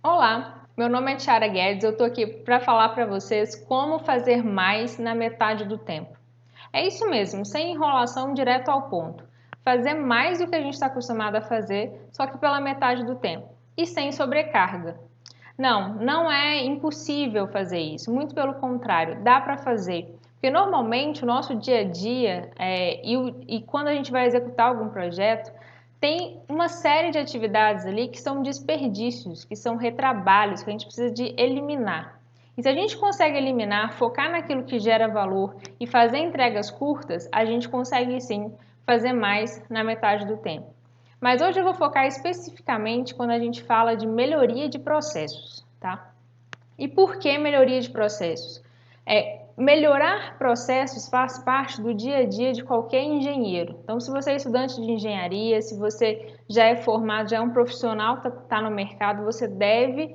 Olá, meu nome é Tiara Guedes, eu estou aqui para falar para vocês como fazer mais na metade do tempo. É isso mesmo, sem enrolação, direto ao ponto. Fazer mais do que a gente está acostumado a fazer, só que pela metade do tempo e sem sobrecarga. Não é impossível fazer isso, muito pelo contrário, dá para fazer. Porque normalmente o nosso dia a dia e quando a gente vai executar algum projeto, tem uma série de atividades ali que são desperdícios, que são retrabalhos, que a gente precisa de eliminar. E se a gente consegue eliminar, focar naquilo que gera valor e fazer entregas curtas, a gente consegue sim fazer mais na metade do tempo. Mas hoje eu vou focar especificamente quando a gente fala de melhoria de processos, tá? E por que melhoria de processos? Melhorar processos faz parte do dia a dia de qualquer engenheiro. Então, se você é estudante de engenharia, se você já é formado, já é um profissional que está no mercado, você deve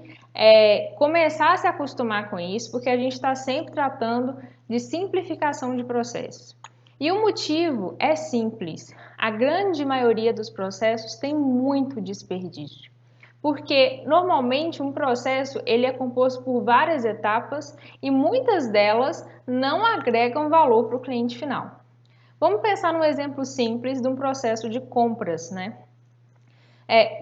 começar a se acostumar com isso, porque a gente está sempre tratando de simplificação de processos. E o motivo é simples. A grande maioria dos processos tem muito desperdício. Porque normalmente um processo ele é composto por várias etapas e muitas delas não agregam valor para o cliente final. Vamos pensar num exemplo simples de um processo de compras, né?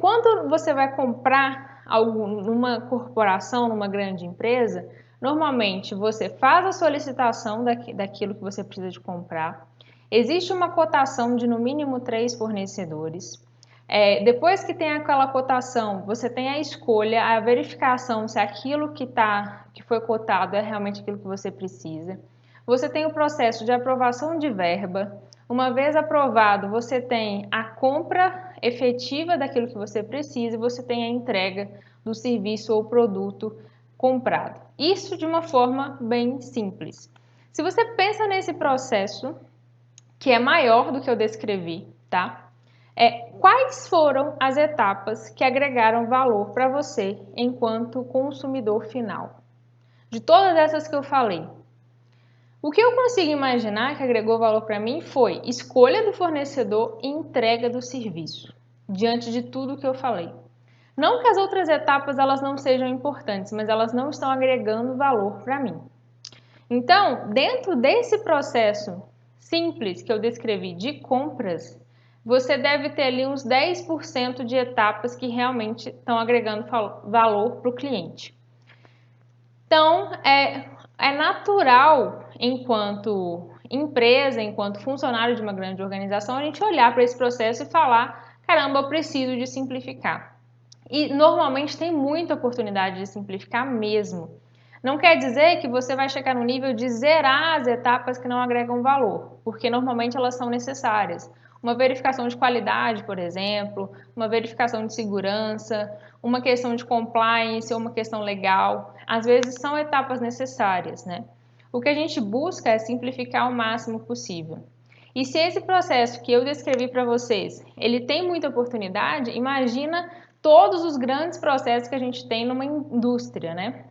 Quando você vai comprar algo numa corporação, numa grande empresa, normalmente você faz a solicitação daquilo que você precisa de comprar. Existe uma cotação de no mínimo 3 fornecedores. Depois que tem aquela cotação, você tem a escolha, a verificação se aquilo que foi cotado é realmente aquilo que você precisa. Você tem o processo de aprovação de verba. Uma vez aprovado, você tem a compra efetiva daquilo que você precisa e você tem a entrega do serviço ou produto comprado. Isso de uma forma bem simples. Se você pensa nesse processo, que é maior do que eu descrevi, tá? Quais foram as etapas que agregaram valor para você enquanto consumidor final? De todas essas que eu falei, o que eu consigo imaginar que agregou valor para mim foi escolha do fornecedor e entrega do serviço, diante de tudo que eu falei. Não que as outras etapas elas não sejam importantes, mas elas não estão agregando valor para mim. Então, dentro desse processo simples que eu descrevi de compras, você deve ter ali uns 10% de etapas que realmente estão agregando valor para o cliente. Então, é natural, enquanto empresa, enquanto funcionário de uma grande organização, a gente olhar para esse processo e falar: caramba, eu preciso de simplificar. E normalmente tem muita oportunidade de simplificar mesmo. Não quer dizer que você vai chegar no nível de zerar as etapas que não agregam valor, porque normalmente elas são necessárias. Uma verificação de qualidade, por exemplo, uma verificação de segurança, uma questão de compliance ou uma questão legal, às vezes são etapas necessárias, né? O que a gente busca é simplificar o máximo possível. E se esse processo que eu descrevi para vocês, ele tem muita oportunidade, imagina todos os grandes processos que a gente tem numa indústria, né?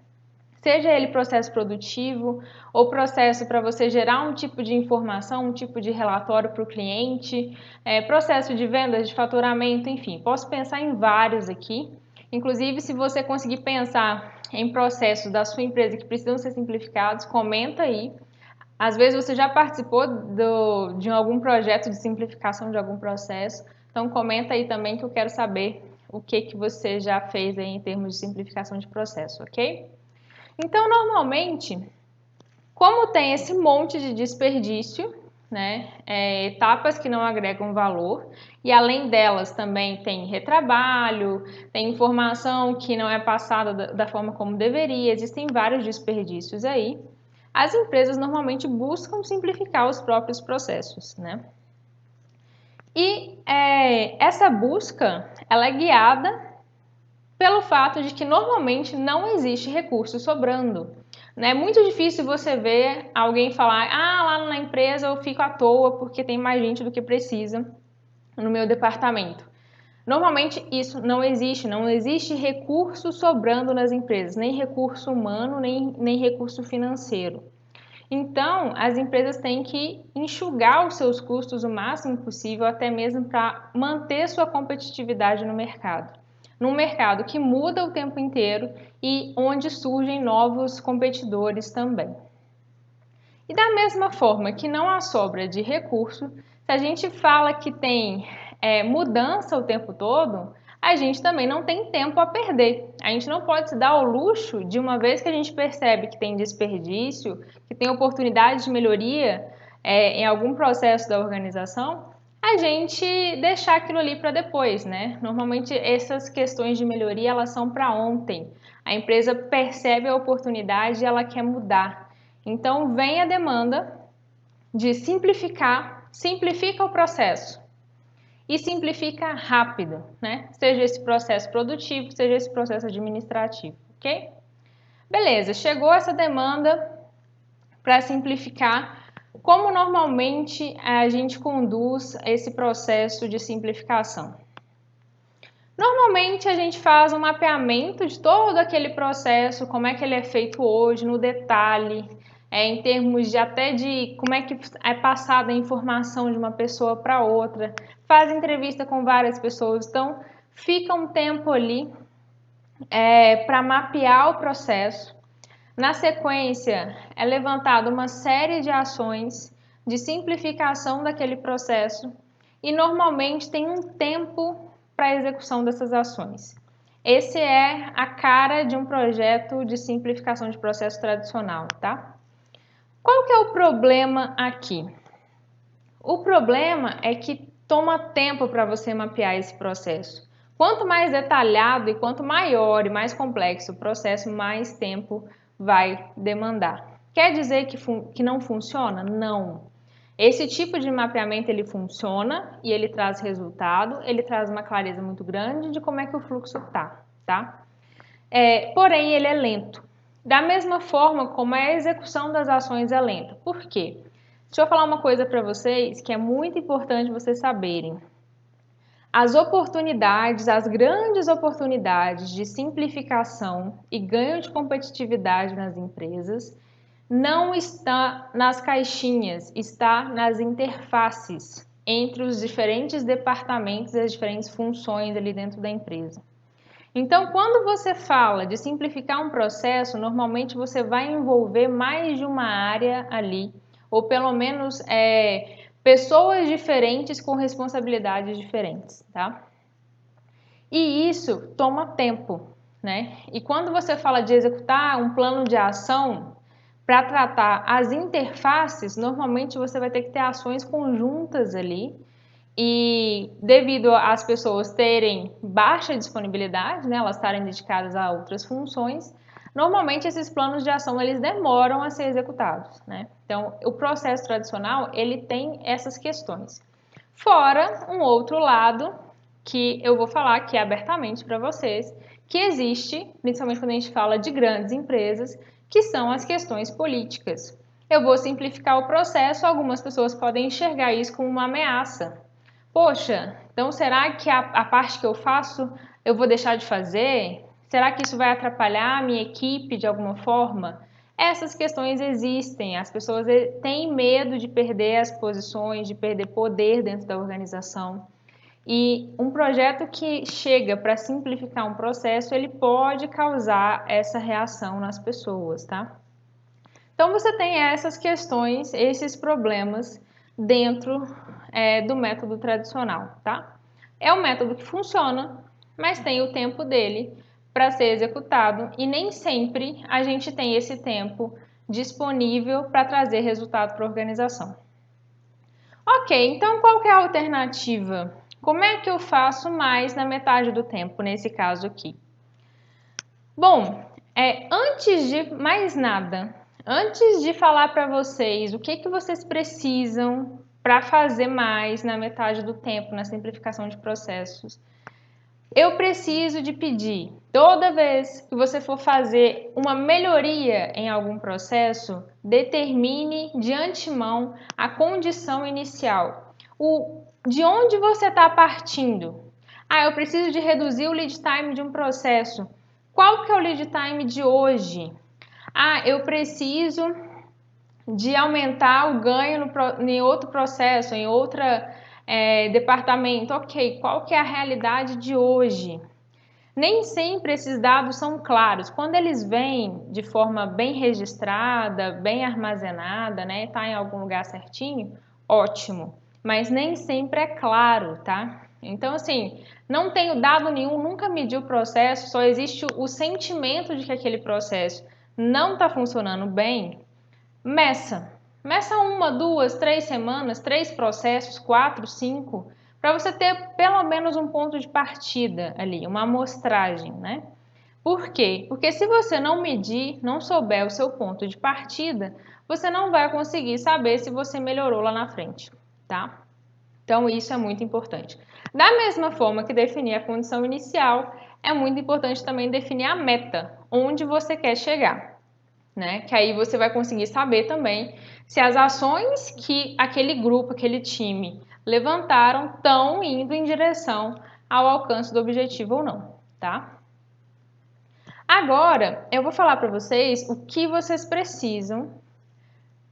Seja ele processo produtivo ou processo para você gerar um tipo de informação, um tipo de relatório para o cliente, processo de vendas, de faturamento, enfim, posso pensar em vários aqui. Inclusive, se você conseguir pensar em processos da sua empresa que precisam ser simplificados, comenta aí. Às vezes você já participou de algum projeto de simplificação de algum processo, então comenta aí também que eu quero saber o que você já fez aí em termos de simplificação de processo, ok? Então, normalmente, como tem esse monte de desperdício, né, etapas que não agregam valor, e além delas também tem retrabalho, tem informação que não é passada da forma como deveria, existem vários desperdícios aí, as empresas normalmente buscam simplificar os próprios processos, né? E essa busca, ela é guiada pelo fato de que normalmente não existe recurso sobrando. É muito difícil você ver alguém falar: ah, lá na empresa eu fico à toa porque tem mais gente do que precisa no meu departamento. Normalmente isso não existe recurso sobrando nas empresas, nem recurso humano, nem recurso financeiro. Então, as empresas têm que enxugar os seus custos o máximo possível, até mesmo para manter sua competitividade no mercado. num mercado que muda o tempo inteiro e onde surgem novos competidores também. E da mesma forma que não há sobra de recurso, se a gente fala que tem mudança o tempo todo, a gente também não tem tempo a perder. A gente não pode se dar ao luxo de, uma vez que a gente percebe que tem desperdício, que tem oportunidade de melhoria em algum processo da organização, a gente deixar aquilo ali para depois, né? Normalmente essas questões de melhoria, elas são para ontem. A empresa percebe a oportunidade e ela quer mudar. Então vem a demanda de simplificar, simplifica o processo e simplifica rápido, né? Seja esse processo produtivo, seja esse processo administrativo, ok? Beleza, chegou essa demanda para simplificar. Como normalmente a gente conduz esse processo de simplificação? Normalmente a gente faz um mapeamento de todo aquele processo, como é que ele é feito hoje, no detalhe, em termos de até de como é que é passada a informação de uma pessoa para outra, faz entrevista com várias pessoas, então fica um tempo ali para mapear o processo. Na sequência, é levantada uma série de ações de simplificação daquele processo e normalmente tem um tempo para a execução dessas ações. Esse é a cara de um projeto de simplificação de processo tradicional, tá? Qual que é o problema aqui? O problema é que toma tempo para você mapear esse processo. Quanto mais detalhado e quanto maior e mais complexo o processo, mais tempo vai demandar. Quer dizer que não funciona? Não. Esse tipo de mapeamento ele funciona e ele traz resultado, ele traz uma clareza muito grande de como é que o fluxo tá? Porém, ele é lento. Da mesma forma como a execução das ações é lenta. Por quê? Deixa eu falar uma coisa para vocês que é muito importante vocês saberem. As oportunidades, as grandes oportunidades de simplificação e ganho de competitividade nas empresas não está nas caixinhas, está nas interfaces entre os diferentes departamentos e as diferentes funções ali dentro da empresa. Então, quando você fala de simplificar um processo, normalmente você vai envolver mais de uma área ali, ou pelo menos pessoas diferentes com responsabilidades diferentes, tá? E isso toma tempo, né? E quando você fala de executar um plano de ação para tratar as interfaces, normalmente você vai ter que ter ações conjuntas ali. E devido às pessoas terem baixa disponibilidade, né, elas estarem dedicadas a outras funções, normalmente esses planos de ação eles demoram a ser executados, né? Então, o processo tradicional ele tem essas questões. Fora um outro lado que eu vou falar aqui abertamente para vocês, que existe, principalmente quando a gente fala de grandes empresas, que são as questões políticas. Eu vou simplificar o processo, algumas pessoas podem enxergar isso como uma ameaça. Poxa, então será que a parte que eu faço eu vou deixar de fazer? Será que isso vai atrapalhar a minha equipe de alguma forma? Essas questões existem, as pessoas têm medo de perder as posições, de perder poder dentro da organização. E um projeto que chega para simplificar um processo, ele pode causar essa reação nas pessoas, tá? Então você tem essas questões, esses problemas dentro do método tradicional, tá? É um método que funciona, mas tem o tempo dele para ser executado e nem sempre a gente tem esse tempo disponível para trazer resultado para a organização. Ok, então qual que é a alternativa? Como é que eu faço mais na metade do tempo, nesse caso aqui? Bom, antes de mais nada, antes de falar para vocês o que vocês precisam para fazer mais na metade do tempo, na simplificação de processos, eu preciso de pedir, toda vez que você for fazer uma melhoria em algum processo, determine de antemão a condição inicial. De onde você está partindo? Eu preciso de reduzir o lead time de um processo. Qual que é o lead time de hoje? Eu preciso de aumentar o ganho em outro processo, em outro departamento. Ok, qual que é a realidade de hoje? Nem sempre esses dados são claros. Quando eles vêm de forma bem registrada, bem armazenada, né, tá em algum lugar certinho, ótimo. Mas nem sempre é claro, tá? Então, assim, não tenho dado nenhum, nunca medi o processo, só existe o sentimento de que aquele processo não está funcionando bem. Meça. Meça 1, 2, 3 semanas, 3 processos, 4, 5, para você ter pelo menos um ponto de partida ali, uma amostragem, né? Por quê? Porque se você não medir, não souber o seu ponto de partida, você não vai conseguir saber se você melhorou lá na frente, tá? Então, isso é muito importante. Da mesma forma que definir a condição inicial, é muito importante também definir a meta, onde você quer chegar, né? Que aí você vai conseguir saber também se as ações que aquele grupo, aquele time levantaram estão indo em direção ao alcance do objetivo ou não, tá? Agora, eu vou falar para vocês o que vocês precisam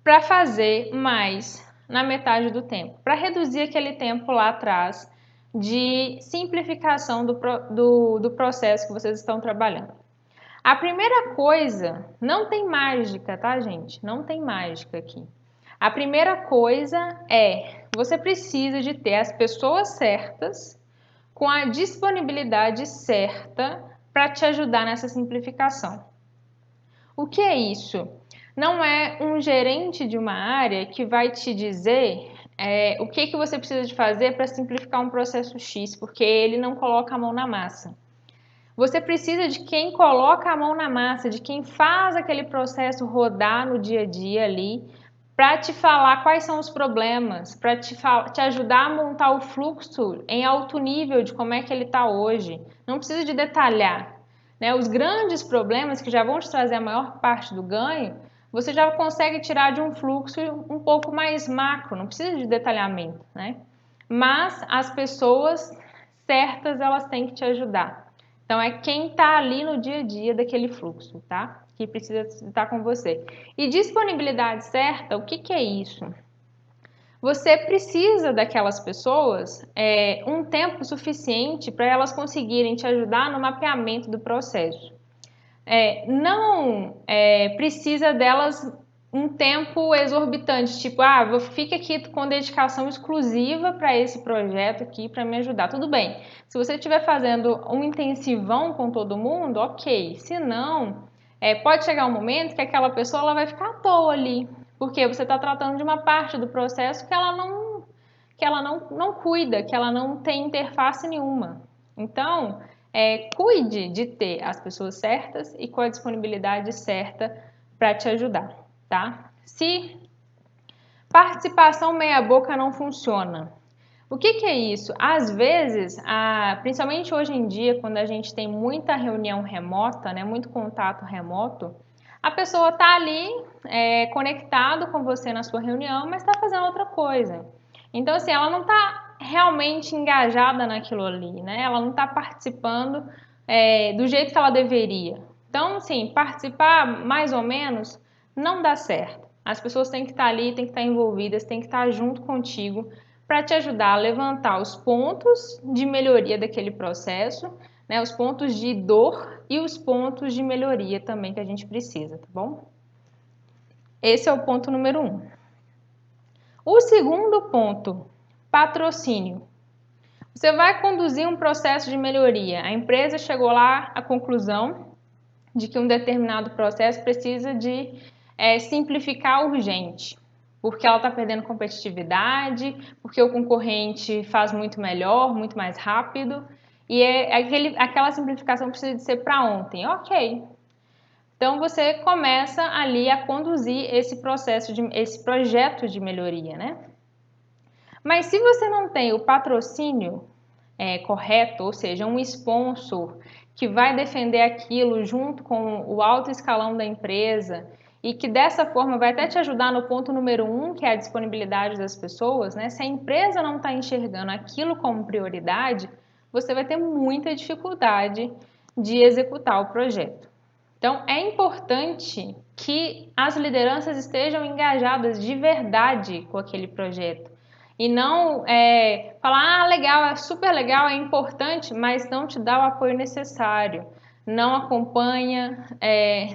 para fazer mais na metade do tempo, para reduzir aquele tempo lá atrás de simplificação do processo que vocês estão trabalhando. A primeira coisa, não tem mágica, tá, gente? Não tem mágica aqui. A primeira coisa é, você precisa de ter as pessoas certas com a disponibilidade certa para te ajudar nessa simplificação. O que é isso? Não é um gerente de uma área que vai te dizer o que você precisa de fazer para simplificar um processo X, porque ele não coloca a mão na massa. Você precisa de quem coloca a mão na massa, de quem faz aquele processo rodar no dia a dia ali, para te falar quais são os problemas, para te ajudar a montar o fluxo em alto nível de como é que ele está hoje. Não precisa de detalhar, né? Os grandes problemas que já vão te trazer a maior parte do ganho, você já consegue tirar de um fluxo um pouco mais macro, não precisa de detalhamento, né? Mas as pessoas certas, elas têm que te ajudar. Então, é quem está ali no dia a dia daquele fluxo, tá? Que precisa estar com você. E disponibilidade certa, o que é isso? Você precisa daquelas pessoas um tempo suficiente para elas conseguirem te ajudar no mapeamento do processo. Não precisa delas um tempo exorbitante, tipo, fica aqui com dedicação exclusiva para esse projeto aqui para me ajudar. Tudo bem. Se você estiver fazendo um intensivão com todo mundo, ok. Se não, pode chegar um momento que aquela pessoa ela vai ficar à toa ali, porque você está tratando de uma parte do processo que ela não cuida, que ela não tem interface nenhuma. Então, cuide de ter as pessoas certas e com a disponibilidade certa para te ajudar, tá? Se participação meia boca não funciona, o que é isso? Às vezes, principalmente hoje em dia, quando a gente tem muita reunião remota, né, muito contato remoto, a pessoa está ali conectado com você na sua reunião, mas está fazendo outra coisa. Então, assim, ela não está realmente engajada naquilo ali, né? Ela não está participando do jeito que ela deveria. Então, assim, participar mais ou menos não dá certo. As pessoas têm que estar ali, têm que estar envolvidas, têm que estar junto contigo para te ajudar a levantar os pontos de melhoria daquele processo, né? Os pontos de dor e os pontos de melhoria também que a gente precisa, tá bom? Esse é o ponto número 1. O segundo ponto, patrocínio. Você vai conduzir um processo de melhoria. A empresa chegou lá à conclusão de que um determinado processo precisa de simplificar urgente, porque ela está perdendo competitividade, porque o concorrente faz muito melhor, muito mais rápido, e aquela simplificação precisa de ser para ontem. Ok. Então você começa ali a conduzir esse projeto de melhoria, né? Mas se você não tem o patrocínio correto, ou seja, um sponsor que vai defender aquilo junto com o alto escalão da empresa e que dessa forma vai até te ajudar no ponto número 1, que é a disponibilidade das pessoas, né? Se a empresa não está enxergando aquilo como prioridade, você vai ter muita dificuldade de executar o projeto. Então, é importante que as lideranças estejam engajadas de verdade com aquele projeto E não falar, ah, legal, é super legal, é importante, mas não te dá o apoio necessário. Não acompanha,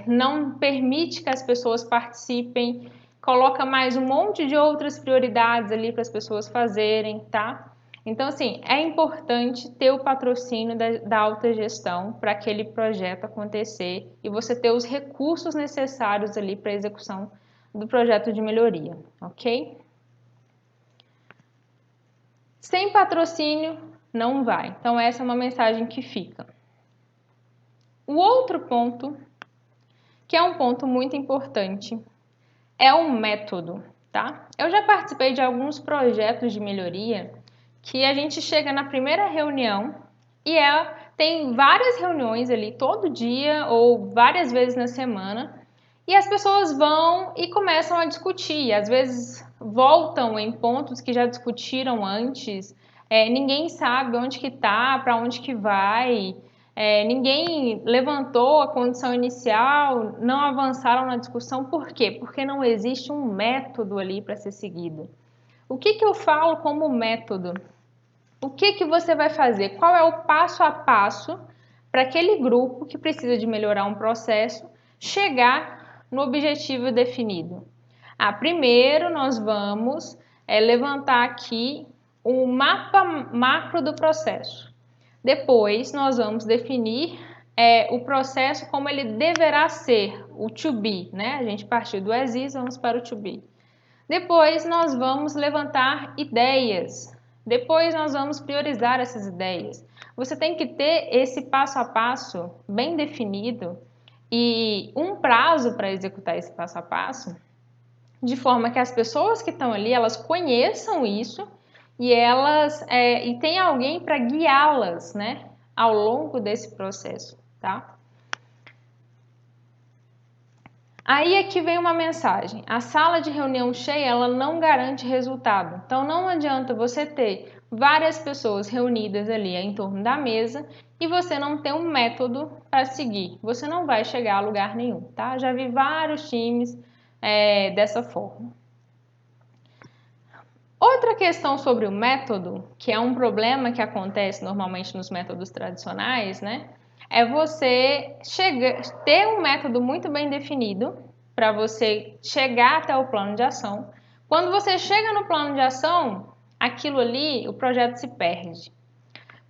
não permite que as pessoas participem, coloca mais um monte de outras prioridades ali para as pessoas fazerem, tá? Então, assim, é importante ter o patrocínio da alta gestão para aquele projeto acontecer e você ter os recursos necessários ali para a execução do projeto de melhoria, ok? Sem patrocínio, não vai. Então, essa é uma mensagem que fica. O outro ponto, que é um ponto muito importante, é o método, tá? Eu já participei de alguns projetos de melhoria que a gente chega na primeira reunião e tem várias reuniões ali todo dia ou várias vezes na semana e as pessoas vão e começam a discutir, às vezes voltam em pontos que já discutiram antes, ninguém sabe onde que tá, para onde que vai, ninguém levantou a condição inicial, não avançaram na discussão, por quê? Porque não existe um método ali para ser seguido. O que eu falo como método? O que você vai fazer? Qual é o passo a passo para aquele grupo que precisa de melhorar um processo chegar no objetivo definido? Primeiro nós vamos levantar aqui o mapa macro do processo. Depois nós vamos definir o processo como ele deverá ser, o to be, né? A gente partiu do as is, vamos para o to be. Depois nós vamos levantar ideias. Depois nós vamos priorizar essas ideias. Você tem que ter esse passo a passo bem definido e um prazo para executar esse passo a passo, de forma que as pessoas que estão ali, elas conheçam isso e e tem alguém para guiá-las, né, ao longo desse processo, tá? Aí aqui vem uma mensagem. A sala de reunião cheia, ela não garante resultado. Então não adianta você ter várias pessoas reunidas ali em torno da mesa e você não ter um método para seguir. Você não vai chegar a lugar nenhum, tá? Já vi vários times dessa forma. Outra questão sobre o método, que é um problema que acontece normalmente nos métodos tradicionais, né? É você ter um método muito bem definido para você chegar até o plano de ação. Quando você chega no plano de ação, aquilo ali, o projeto se perde.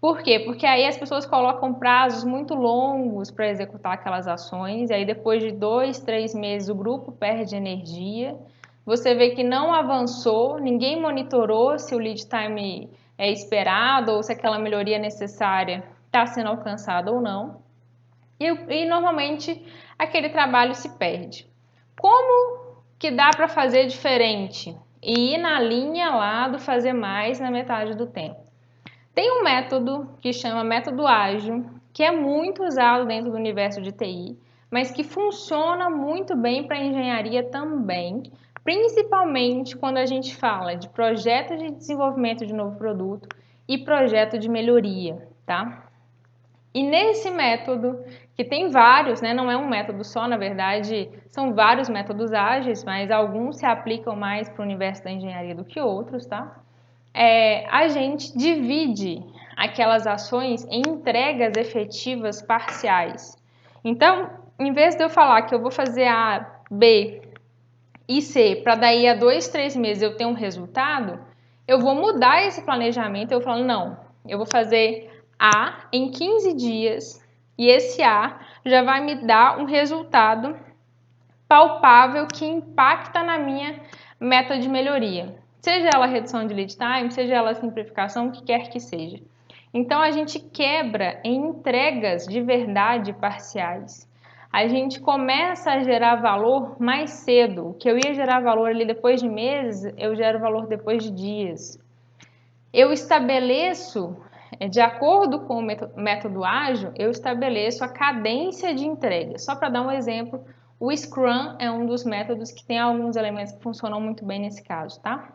Por quê? Porque aí as pessoas colocam prazos muito longos para executar aquelas ações, e aí depois de 2, 3 meses o grupo perde energia. Você vê que não avançou, ninguém monitorou se o lead time é esperado ou se aquela melhoria necessária está sendo alcançada ou não. E normalmente aquele trabalho se perde. Como que dá para fazer diferente? E ir na linha lá do fazer mais na metade do tempo. Tem um método que chama método ágil, que é muito usado dentro do universo de TI, mas que funciona muito bem para engenharia também, principalmente quando a gente fala de projeto de desenvolvimento de novo produto e projeto de melhoria, tá? E nesse método, que tem vários, né? Não é um método só, na verdade, são vários métodos ágeis, mas alguns se aplicam mais para o universo da engenharia do que outros, tá? A gente divide aquelas ações em entregas efetivas parciais. Então, em vez de eu falar que eu vou fazer A, B e C, para daí a 2, 3 meses eu ter um resultado, eu vou mudar esse planejamento, eu falo, não, eu vou fazer A em 15 dias e esse A já vai me dar um resultado palpável que impacta na minha meta de melhoria. Seja ela redução de lead time, seja ela simplificação, o que quer que seja. Então, a gente quebra em entregas de verdade parciais. A gente começa a gerar valor mais cedo. O que eu ia gerar valor ali depois de meses, eu gero valor depois de dias. Eu estabeleço, de acordo com o método ágil, eu estabeleço a cadência de entrega. Só para dar um exemplo, o Scrum é um dos métodos que tem alguns elementos que funcionam muito bem nesse caso, tá?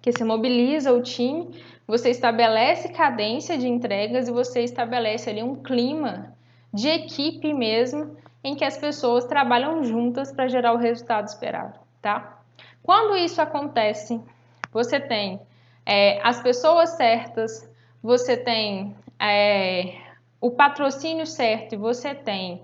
Que você mobiliza o time, você estabelece cadência de entregas e você estabelece ali um clima de equipe mesmo, em que as pessoas trabalham juntas para gerar o resultado esperado, tá? Quando isso acontece, você tem as pessoas certas, você tem o patrocínio certo e você tem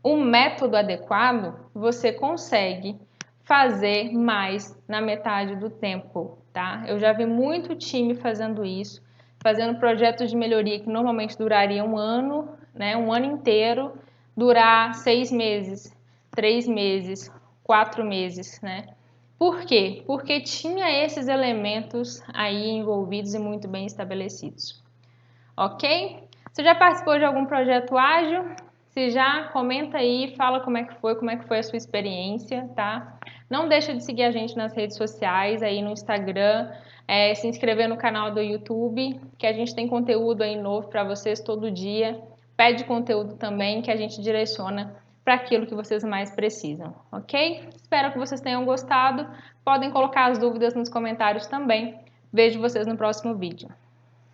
um método adequado, você consegue fazer mais na metade do tempo, tá? Eu já vi muito time fazendo isso, fazendo projetos de melhoria que normalmente durariam um ano, né? Um ano inteiro, durar 6 meses, 3 meses, 4 meses, né? Por quê? Porque tinha esses elementos aí envolvidos e muito bem estabelecidos. Ok? Você já participou de algum projeto ágil? Se já, comenta aí, fala como é que foi a sua experiência, tá? Não deixa de seguir a gente nas redes sociais, aí no Instagram, se inscrever no canal do YouTube, que a gente tem conteúdo aí novo para vocês todo dia. Pede conteúdo também, que a gente direciona para aquilo que vocês mais precisam, ok? Espero que vocês tenham gostado. Podem colocar as dúvidas nos comentários também. Vejo vocês no próximo vídeo.